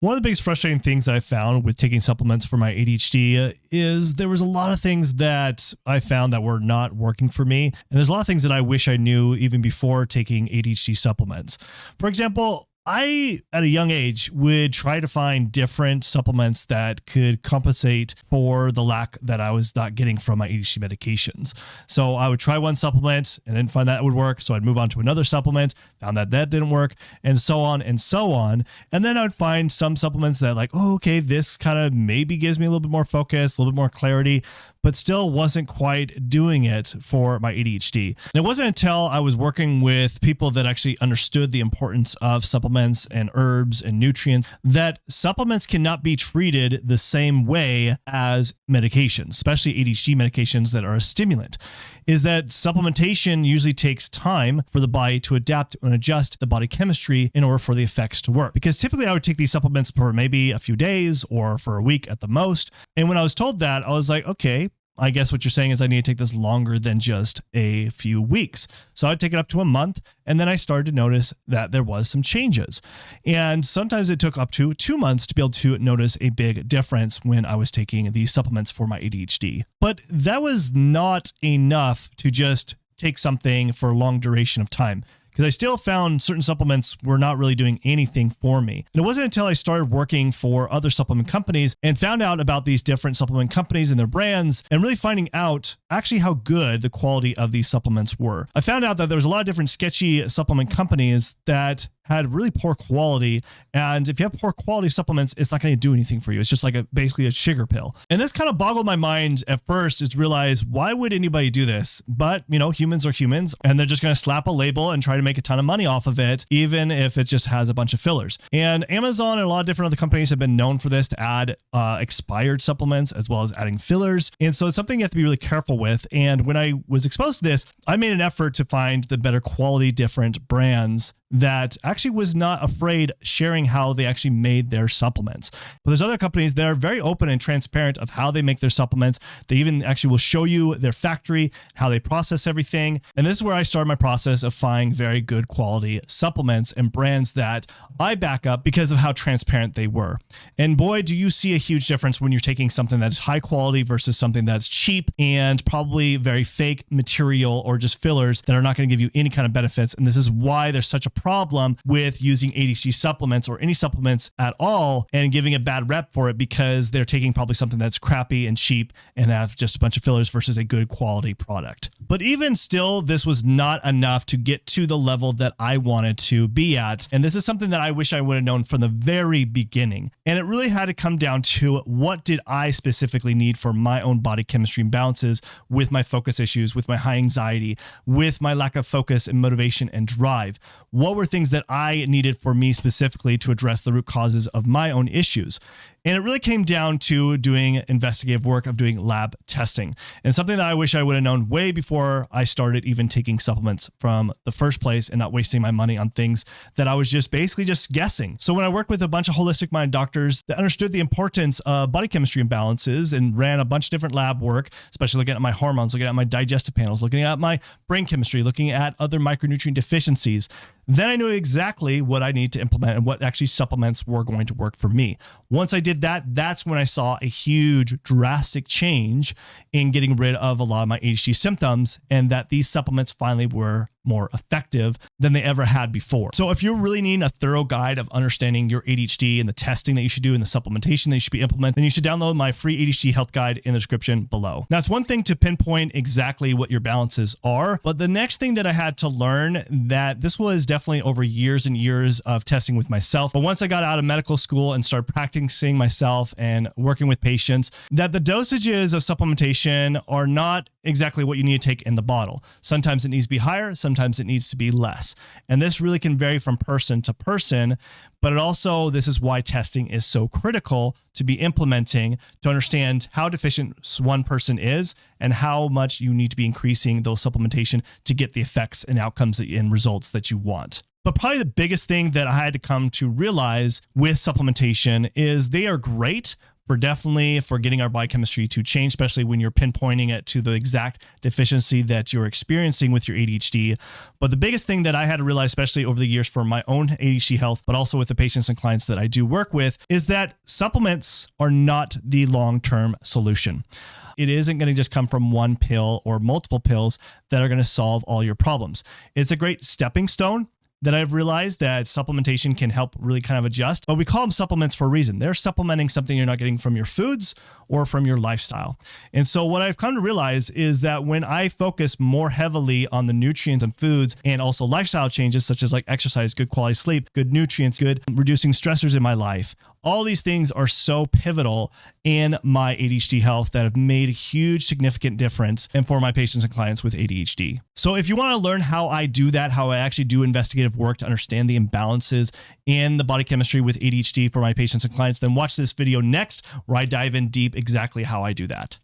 One of the biggest frustrating things I found with taking supplements for my ADHD is there was a lot of things that I found that were not working for me. And there's a lot of things that I wish I knew even before taking ADHD supplements. For example, I, at a young age, would try to find different supplements that could compensate for the lack that I was not getting from my ADHD medications. So I would try one supplement and then find that would work. So I'd move on to another supplement, found that that didn't work, and so on and so on. And then I'd find some supplements that like, oh, okay, this kind of maybe gives me a little bit more focus, a little bit more clarity, but still wasn't quite doing it for my ADHD. And it wasn't until I was working with people that actually understood the importance of supplements and herbs and nutrients that supplements cannot be treated the same way as medications, especially ADHD medications that are a stimulant, is that supplementation usually takes time for the body to adapt and adjust the body chemistry in order for the effects to work. Because typically I would take these supplements for maybe a few days or for a week at the most. And when I was told that, I was like, okay, I guess what you're saying is I need to take this longer than just a few weeks. So I'd take it up to a month. And then I started to notice that there was some changes. And sometimes it took up to 2 months to be able to notice a big difference when I was taking these supplements for my ADHD. But that was not enough to just take something for a long duration of time, because I still found certain supplements were not really doing anything for me. And it wasn't until I started working for other supplement companies and found out about these different supplement companies and their brands and really finding out actually how good the quality of these supplements were. I found out that there was a lot of different sketchy supplement companies that had really poor quality. And if you have poor quality supplements, it's not going to do anything for you. It's just like basically a sugar pill. And this kind of boggled my mind at first, is to realize, why would anybody do this? But, you know, humans are humans, and they're just going to slap a label and try to make a ton of money off of it, even if it just has a bunch of fillers. And Amazon and a lot of different other companies have been known for this, to add expired supplements as well as adding fillers. And so it's something you have to be really careful with. And when I was exposed to this, I made an effort to find the better quality, different brands that actually was not afraid sharing how they actually made their supplements. But there's other companies that are very open and transparent of how they make their supplements. They even actually will show you their factory, how they process everything. And this is where I started my process of finding very good quality supplements and brands that I back up because of how transparent they were. And boy, do you see a huge difference when you're taking something that's high quality versus something that's cheap and probably very fake material or just fillers that are not going to give you any kind of benefits. And this is why there's such a problem with using ADHD supplements or any supplements at all and giving a bad rep for it, because they're taking probably something that's crappy and cheap and have just a bunch of fillers versus a good quality product. But even still, this was not enough to get to the level that I wanted to be at. And this is something that I wish I would have known from the very beginning. And it really had to come down to, what did I specifically need for my own body chemistry imbalances with my focus issues, with my high anxiety, with my lack of focus and motivation and drive? What were things that I needed for me specifically to address the root causes of my own issues? And it really came down to doing investigative work, of doing lab testing, and something that I wish I would have known way before I started even taking supplements from the first place and not wasting my money on things that I was just basically just guessing. So when I worked with a bunch of holistic mind doctors that understood the importance of body chemistry imbalances and ran a bunch of different lab work, especially looking at my hormones, looking at my digestive panels, looking at my brain chemistry, looking at other micronutrient deficiencies, then I knew exactly what I need to implement and what actually supplements were going to work for me. Once I did that, that's when I saw a huge, drastic change in getting rid of a lot of my ADHD symptoms, and that these supplements finally were more effective than they ever had before. So if you're really needing a thorough guide of understanding your ADHD and the testing that you should do and the supplementation that you should be implementing, then you should download my free ADHD health guide in the description below. Now, it's one thing to pinpoint exactly what your balances are, but the next thing that I had to learn, that this was definitely over years and years of testing with myself. But once I got out of medical school and started practicing myself and working with patients, that the dosages of supplementation are not exactly what you need to take in the bottle. Sometimes it needs to be higher, sometimes it needs to be less. And this really can vary from person to person, but this is why testing is so critical to be implementing, to understand how deficient one person is and how much you need to be increasing those supplementation to get the effects and outcomes and results that you want. But probably the biggest thing that I had to come to realize with supplementation is they are great for getting our biochemistry to change, especially when you're pinpointing it to the exact deficiency that you're experiencing with your ADHD. But the biggest thing that I had to realize, especially over the years for my own ADHD health, but also with the patients and clients that I do work with, is that supplements are not the long-term solution. It isn't going to just come from one pill or multiple pills that are going to solve all your problems. It's a great stepping stone that I've realized that supplementation can help really kind of adjust, but we call them supplements for a reason. They're supplementing something you're not getting from your foods or from your lifestyle. And so what I've come to realize is that when I focus more heavily on the nutrients and foods and also lifestyle changes, such as like exercise, good quality sleep, good nutrients, good reducing stressors in my life, all these things are so pivotal in my ADHD health that have made a huge, significant difference and for my patients and clients with ADHD. So if you want to learn how I do that, how I actually do investigative work to understand the imbalances in the body chemistry with ADHD for my patients and clients, then watch this video next where I dive in deep exactly how I do that.